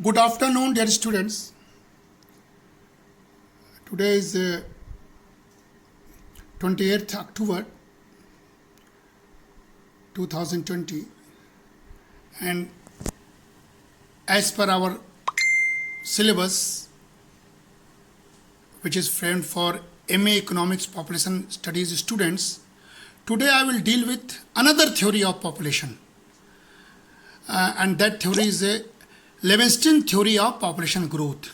Good afternoon, dear students. Today is 28th October 2020, and as per our syllabus, which is framed for MA Economics Population Studies students, today I will deal with another theory of population, and that theory is a Liebenstien theory of population growth,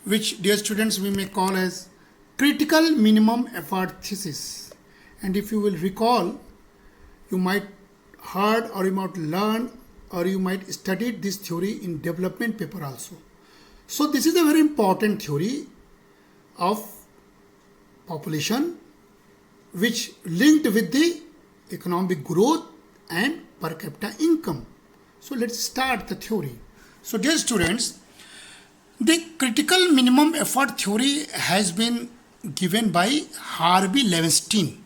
which, dear students, we may call as critical minimum effort thesis. And if you will recall, you might heard or you might learn or you might studied this theory in development paper also. So this is a very important theory of population which linked with the economic growth and per capita income. So let's start the theory. So dear students, the critical minimum effort theory has been given by Harvey Liebenstien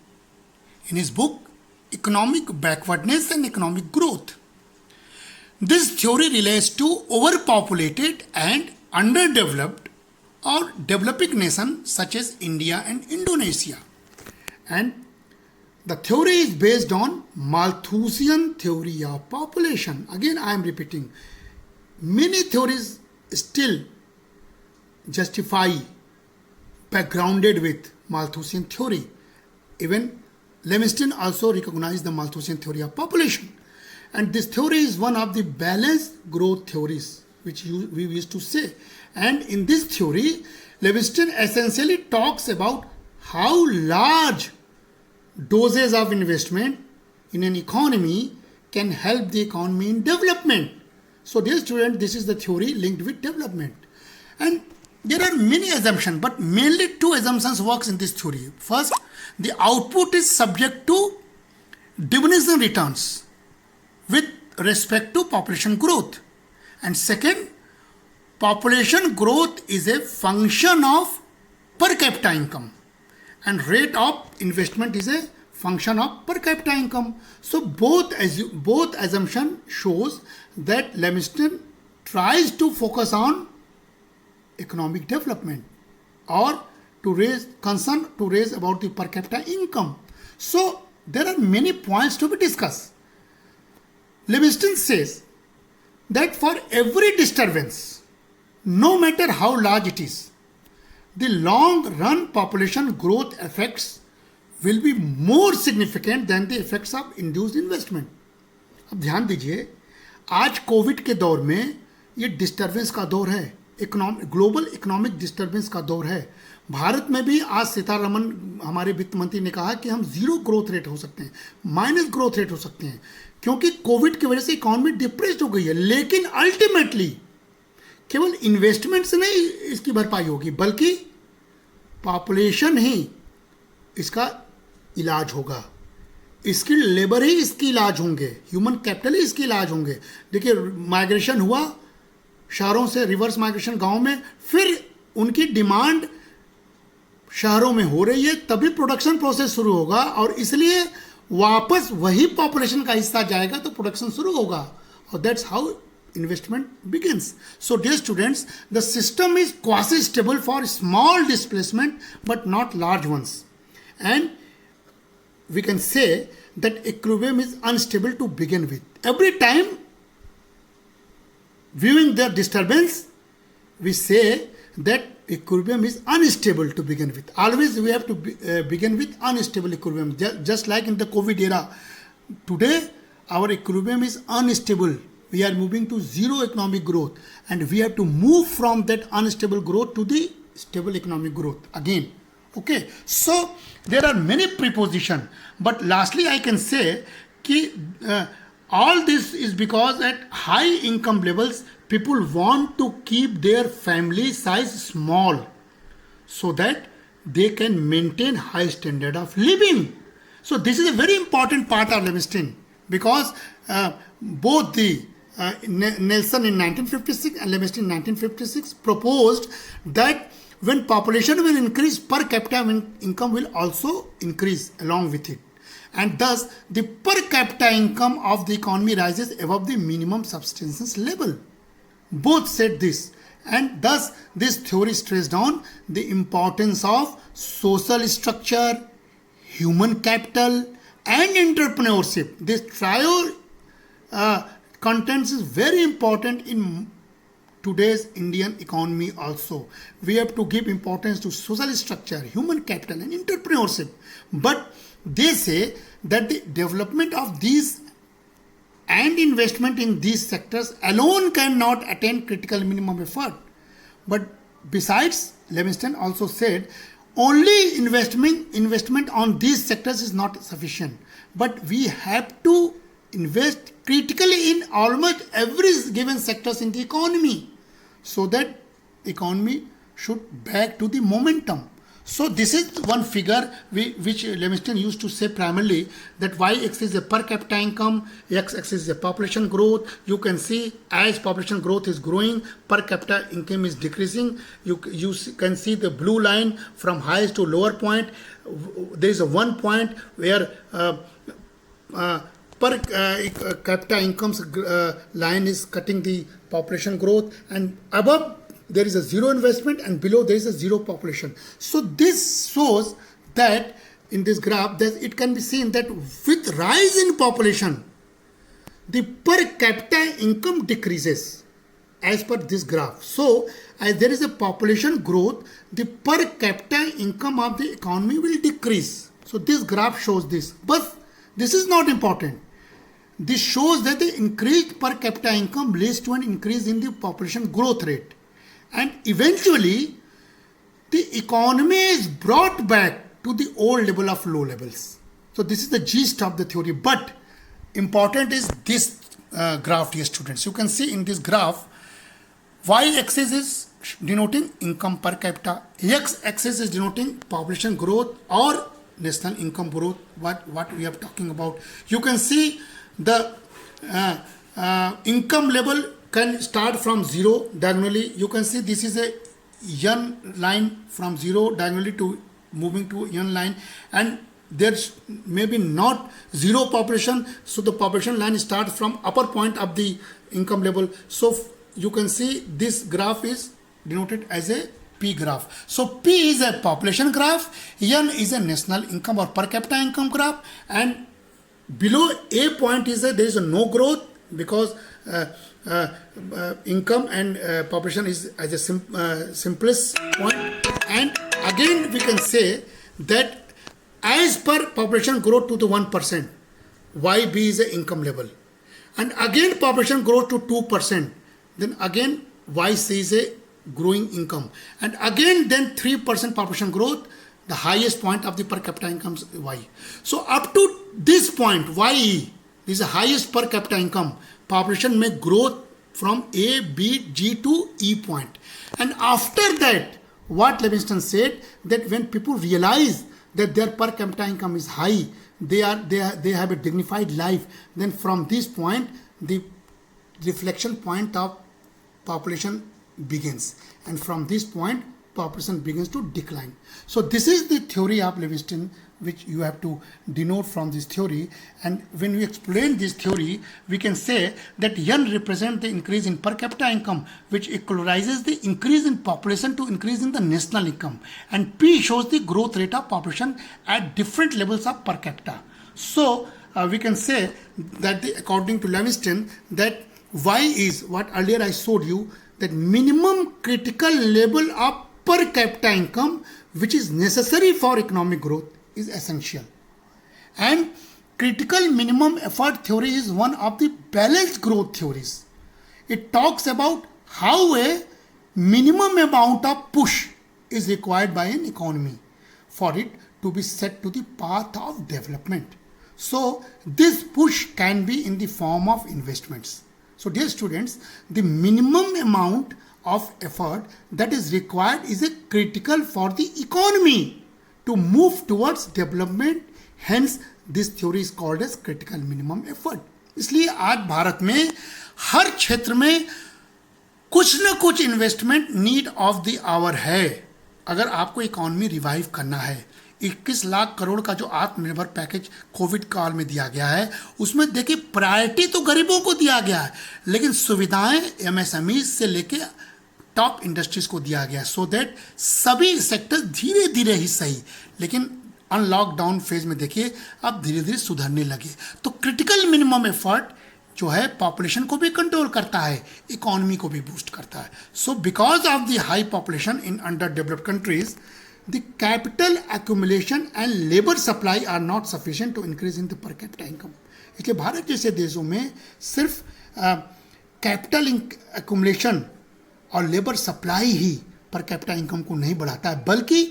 in his book Economic Backwardness and Economic Growth. This theory relates to overpopulated and underdeveloped or developing nations such as India and Indonesia. And the theory is based on Malthusian theory of population. Again, I am repeating, many theories still justify backgrounded with Malthusian theory. Even Liebenstien also recognized the Malthusian theory of population. And this theory is one of the balanced growth theories, which we used to say. And in this theory, Liebenstien essentially talks about how large doses of investment in an economy can help the economy in development. So dear student, this is the theory linked with development. And there are many assumptions, but mainly two assumptions works in this theory. First, the output is subject to diminishing returns with respect to population growth. And second, population growth is a function of per capita income, and rate of investment is a function of per capita income. So both assumption shows that Liebenstien tries to focus on economic development or to raise concern to raise about the per capita income. So there are many points to be discussed. Liebenstien says that for every disturbance, no matter how large it is, the long run population growth effects will be more significant than the effects of induced investment. अब ध्यान दीजिए, आज Covid के दौर में ये disturbance का दौर है, ग्लोबल इकोनॉमिक डिस्टर्बेंस का दौर है. भारत में भी आज सीतारमन हमारे वित्त मंत्री ने कहा कि हम जीरो ग्रोथ रेट हो सकते हैं, माइनस ग्रोथ रेट हो सकते हैं, क्योंकि कोविड की वजह से इकोनॉमी डिप्रेस्ड हो गई है. लेकिन अल्टीमेटली केवल इन्वेस्टमेंट से नहीं इसकी भरपाई होगी, बल्कि पॉपुलेशन ही इसका इलाज होगा, स्किल्ड लेबर ही इसकी इलाज होंगे, ह्यूमन कैपिटल ही इसकी इलाज होंगे. देखिए, माइग्रेशन हुआ शहरों से, रिवर्स माइग्रेशन गांव में, फिर उनकी डिमांड शहरों में हो रही है, तभी प्रोडक्शन प्रोसेस शुरू होगा और इसलिए वापस वही पॉपुलेशन का हिस्सा जाएगा तो प्रोडक्शन शुरू होगा. और that's how investment begins. So dear students, the system is quasi stable for small displacement but not large ones, and we can say that equilibrium is unstable to begin with. Every time viewing the disturbance, we say that equilibrium is unstable to begin with. Always we have to begin with unstable equilibrium. Just like in the COVID era, today our equilibrium is unstable. We are moving to zero economic growth, and we have to move from that unstable growth to the stable economic growth again. Okay, so there are many prepositions, but lastly I can say that all this is because at high income levels people want to keep their family size small so that they can maintain high standard of living. So this is a very important part of Liebenstien, because both the Nelson in 1956 and Liebenstien in 1956 proposed that when population will increase, per capita income will also increase along with it. And thus, the per capita income of the economy rises above the minimum subsistence level. both said this, and thus this theory stressed on the importance of social structure, human capital, and entrepreneurship. This trio contents is very important in today's Indian economy also. We have to give importance to social structure, human capital, and entrepreneurship. But they say that the development of these and investment in these sectors alone cannot attain critical minimum effort. But besides, Liebenstien also said only investment on these sectors is not sufficient. But we have to invest critically in almost every given sectors in the economy, so that economy should back to the momentum. So this is one figure which Liebenstien used to say primarily, that y-axis is a per capita income, x-axis is a population growth. You can see as population growth is growing, per capita income is decreasing. You can see the blue line from highest to lower point. There is a one point where per capita income's line is cutting the population growth, and above there is a zero investment, and below there is a zero population. So this shows that in this graph that it can be seen that with rise in population, the per capita income decreases as per this graph. So as there is a population growth, the per capita income of the economy will decrease. So this graph shows this. But this is not important. This shows that the increased per capita income leads to an increase in the population growth rate. And eventually, the economy is brought back to the old level of low levels. So this is the gist of the theory. But important is this graph, dear students. You can see in this graph, y-axis is denoting income per capita. X-axis is denoting population growth or national income growth, what we are talking about. You can see the income level can start from zero diagonally. You can see this is a N line from zero diagonally to moving to N line, and there's maybe not zero population, so the population line starts from upper point of the income level. So you can see this graph is denoted as a P graph. So P is a population graph, N is a national income or per capita income graph, and below A point is that there is no growth because income and population is as a simplest point. And again we can say that as per population growth to the 1%, YB is the income level, and again population growth to 2%, then again YC is a growing income, and again then 3% population growth, the highest point of the per capita income is Y. So up to this point, YE, this is the highest per capita income, population may grow from A, B, G to E point. And after that, what Liebenstien said, that when people realize that their per capita income is high, they have a dignified life, then from this point, the reflection point of population begins. And from this point, population begins to decline. So this is the theory of Liebenstien, which you have to denote from this theory. And when we explain this theory, we can say that N represents the increase in per capita income, which equalizes the increase in population to increase in the national income. And P shows the growth rate of population at different levels of per capita. So we can say that according to Liebenstien, that Y is what earlier I showed you, that minimum critical level of per capita income which is necessary for economic growth is essential. And critical minimum effort theory is one of the balanced growth theories. It talks about how a minimum amount of push is required by an economy for it to be set to the path of development. So this push can be in the form of investments. So dear students, the minimum amount of effort that is required is a critical for the economy to move towards development. Hence this theory is called as critical minimum effort. इसलिए आज भारत में हर क्षेत्र में कुछ न कुछ investment need of the hour है अगर आपको इकोनॉमी रिवाइव करना है. 21 लाख करोड़ का जो आत्मनिर्भर पैकेज कोविड काल में दिया गया है, उसमें देखिए प्रायोरिटी तो गरीबों को दिया गया है, लेकिन सुविधाएं एमएसएमई से लेके टॉप इंडस्ट्रीज को दिया गया, सो दैट सभी सेक्टर धीरे धीरे ही सही, लेकिन अनलॉकडाउन फेज में देखिए अब धीरे धीरे सुधरने लगे। तो क्रिटिकल मिनिमम एफर्ट जो है पॉपुलेशन को भी कंट्रोल करता है, इकोनॉमी को भी बूस्ट करता है। So because of the high population in under developed countries, the capital accumulation and labour supply are not sufficient to increase in the per capita income. इसलिए भारत जैसे देशों में सिर्फ कैपिटल एक्यूमुलेशन और लेबर सप्लाई ही per capita income को नहीं बढ़ाता है, बल्कि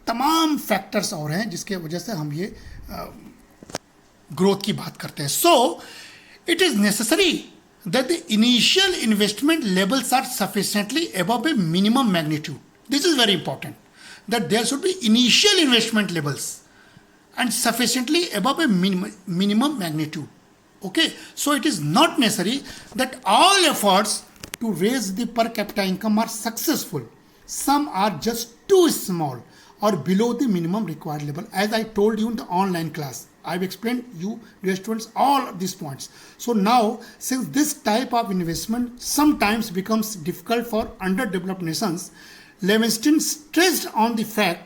तमाम फैक्टर्स और हैं जिसके वजह से हम ये ग्रोथ की बात करते हैं। सो it is necessary that the initial investment levels are sufficiently above a minimum magnitude. This is very important, that there should be initial investment levels and sufficiently above a minimum magnitude. Okay, so it is not necessary that all efforts to raise the per capita income are successful. Some are just too small or below the minimum required level. As I told you in the online class, I've explained you, dear students, all of these points. So now, since this type of investment sometimes becomes difficult for underdeveloped nations, Liebenstien stressed on the fact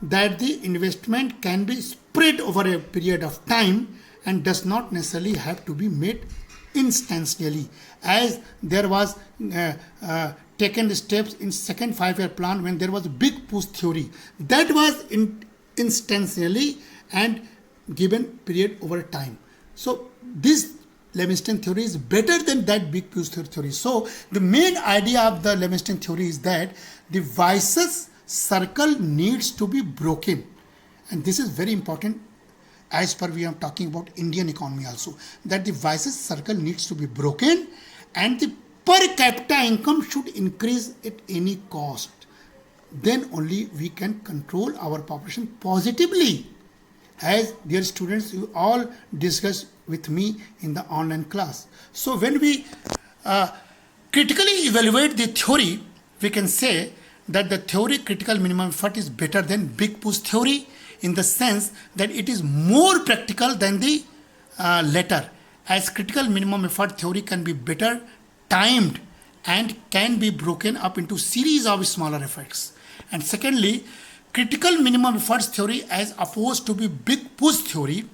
that the investment can be spread over a period of time and does not necessarily have to be made instantaneously, as there was taken the steps in second 5-year plan when there was a big push theory that was instantaneously and given period over time. So this Liebenstien theory is better than that big push theory. So the main idea of the Liebenstien theory is that the vicious circle needs to be broken, and this is very important as per we are talking about Indian economy also, that the vicious circle needs to be broken and the per capita income should increase at any cost. Then only we can control our population positively, as dear students you all discussed with me in the online class. So when we critically evaluate the theory, we can say that the theory critical minimum effort is better than big push theory, in the sense that it is more practical than the latter, as critical minimum effort theory can be better timed and can be broken up into series of smaller effects. And secondly, critical minimum efforts theory, as opposed to be big push theory,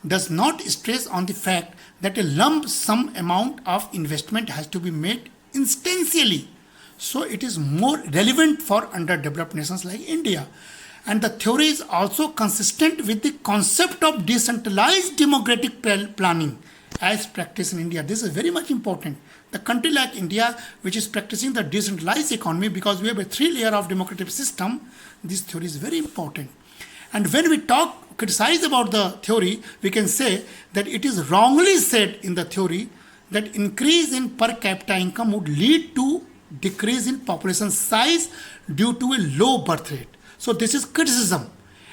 does not stress on the fact that a lump sum amount of investment has to be made instantaneously. So it is more relevant for underdeveloped nations like India. And the theory is also consistent with the concept of decentralized democratic planning as practiced in India. This is very much important. The country like India, which is practicing the decentralized economy, because we have a 3-layer of democratic system, this theory is very important. And when we criticize about the theory, we can say that it is wrongly said in the theory that increase in per capita income would lead to decrease in population size due to a low birth rate. So this is criticism.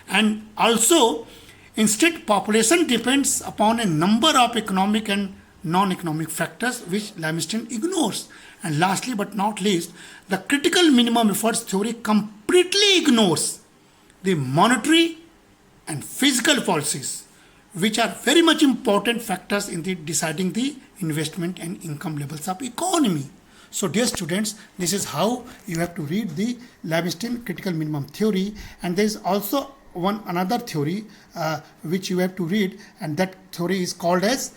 And also, instead, population depends upon a number of economic and non-economic factors which Liebenstien ignores. And lastly but not least, the critical minimum efforts theory completely ignores the monetary and physical policies, which are very much important factors in deciding the investment and income levels of economy. So dear students, this is how you have to read the Liebenstien critical minimum theory. And there is also another theory which you have to read, and that theory is called as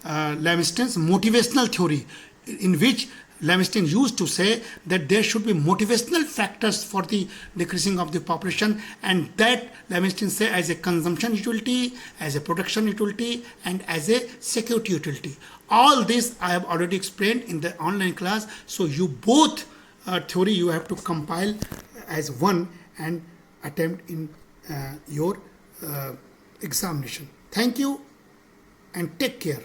Liebenstien's motivational theory, in which Liebenstien used to say that there should be motivational factors for the decreasing of the population, and that Liebenstien say as a consumption utility, as a production utility, and as a security utility. All this I have already explained in the online class. So you both theory you have to compile as one and attempt in your examination. Thank you and take care.